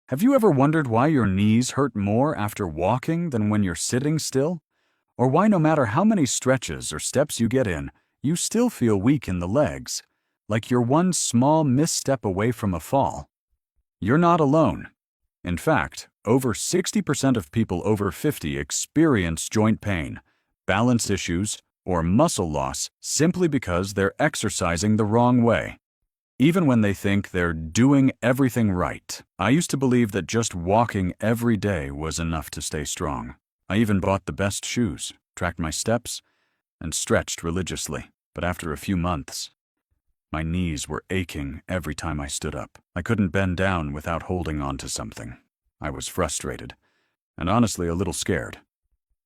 Have you ever wondered why your knees hurt more after walking than when you're sitting still? Or why no matter how many stretches or steps you get in, you still feel weak in the legs, like you're one small misstep away from a fall? You're not alone. In fact, over 60% of people over 50 experience joint pain, balance issues, or muscle loss simply because they're exercising the wrong way, even when they think they're doing everything right. I used to believe that just walking every day was enough to stay strong. I even bought the best shoes, tracked my steps, and stretched religiously. But after a few months, my knees were aching every time I stood up. I couldn't bend down without holding on to something. I was frustrated, and honestly a little scared.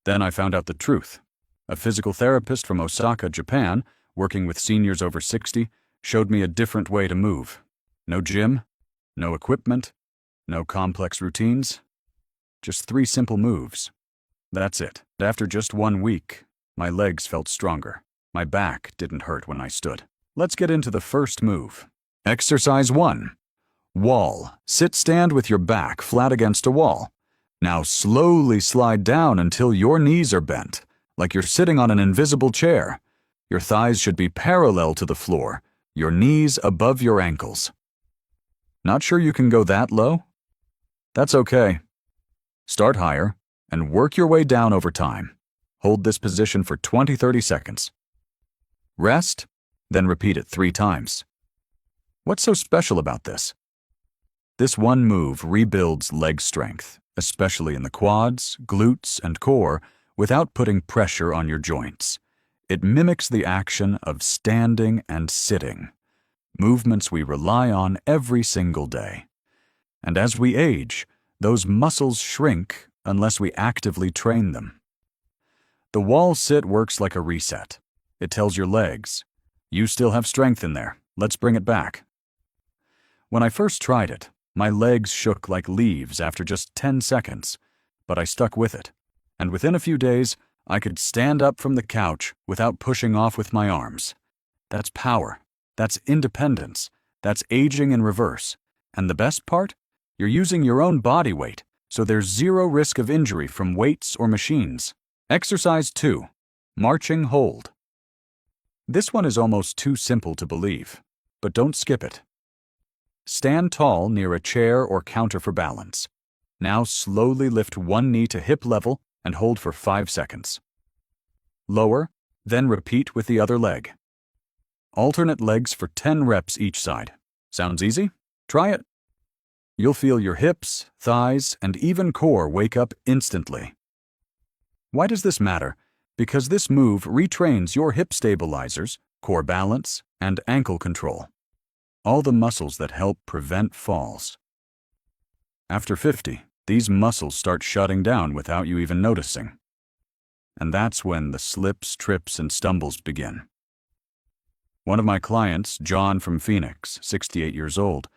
Then I found out the truth. A physical therapist from Osaka, Japan, working with seniors over 60, showed me a different way to move. No gym, no equipment, no complex routines. Just 3 simple moves. That's it. After just 1 week, my legs felt stronger. My back didn't hurt when I stood. Let's get into the first move. Exercise 1. Wall. Stand with your back flat against a wall. Now slowly slide down until your knees are bent, like you're sitting on an invisible chair. Your thighs should be parallel to the floor, your knees above your ankles. Not sure you can go that low? That's okay. Start higher and work your way down over time. Hold this position for 20-30 seconds. Rest, then repeat it 3 times. What's so special about this? This one move rebuilds leg strength, especially in the quads, glutes, and core, without putting pressure on your joints. It mimics the action of standing and sitting, movements we rely on every single day. And as we age, those muscles shrink unless we actively train them. The wall sit works like a reset. It tells your legs, you still have strength in there, let's bring it back. When I first tried it, my legs shook like leaves after just 10 seconds, but I stuck with it. And within a few days, I could stand up from the couch without pushing off with my arms. That's power. That's independence. That's aging in reverse. And the best part? You're using your own body weight, so there's 0 risk of injury from weights or machines. Exercise 2. Marching hold. This one is almost too simple to believe, but don't skip it. Stand tall near a chair or counter for balance. Now slowly lift one knee to hip level and hold for 5 seconds. Lower, then repeat with the other leg. Alternate legs for 10 reps each side. Sounds easy? Try it. You'll feel your hips, thighs, and even core wake up instantly. Why does this matter? Because this move retrains your hip stabilizers, core balance, and ankle control. All the muscles that help prevent falls. After 50, these muscles start shutting down without you even noticing. And that's when the slips, trips, and stumbles begin. One of my clients, John from Phoenix, 68 years old,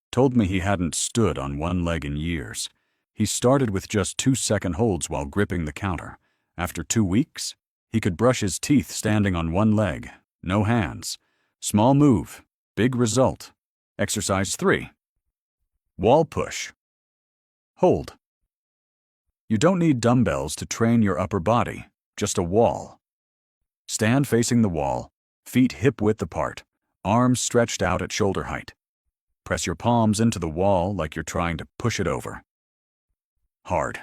told me he hadn't stood on one leg in years. He started with just 2-second holds while gripping the counter. After 2 weeks, he could brush his teeth standing on one leg, no hands. Small move, big result. Exercise 3. Wall push. Hold. You don't need dumbbells to train your upper body, just a wall. Stand facing the wall, feet hip-width apart, arms stretched out at shoulder height. Press your palms into the wall like you're trying to push it over. Hard.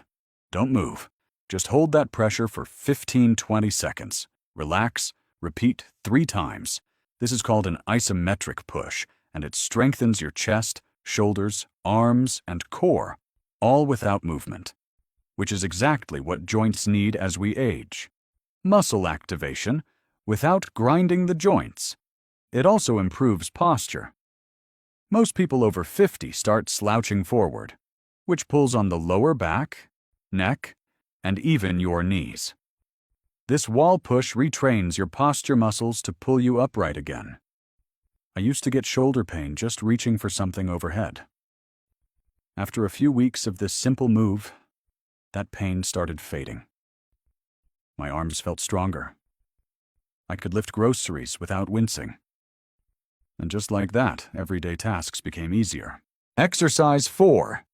Don't move. Just hold that pressure for 15-20 seconds. Relax, repeat 3 times. This is called an isometric push, and it strengthens your chest, shoulders, arms, and core, all without movement, which is exactly what joints need as we age. Muscle activation without grinding the joints. It also improves posture. Most people over 50 start slouching forward, which pulls on the lower back, neck, and even your knees. This wall push retrains your posture muscles to pull you upright again. I used to get shoulder pain just reaching for something overhead. After a few weeks of this simple move, that pain started fading. My arms felt stronger. I could lift groceries without wincing. And just like that, everyday tasks became easier. Exercise 4.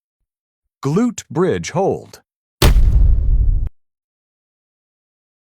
Glute bridge hold.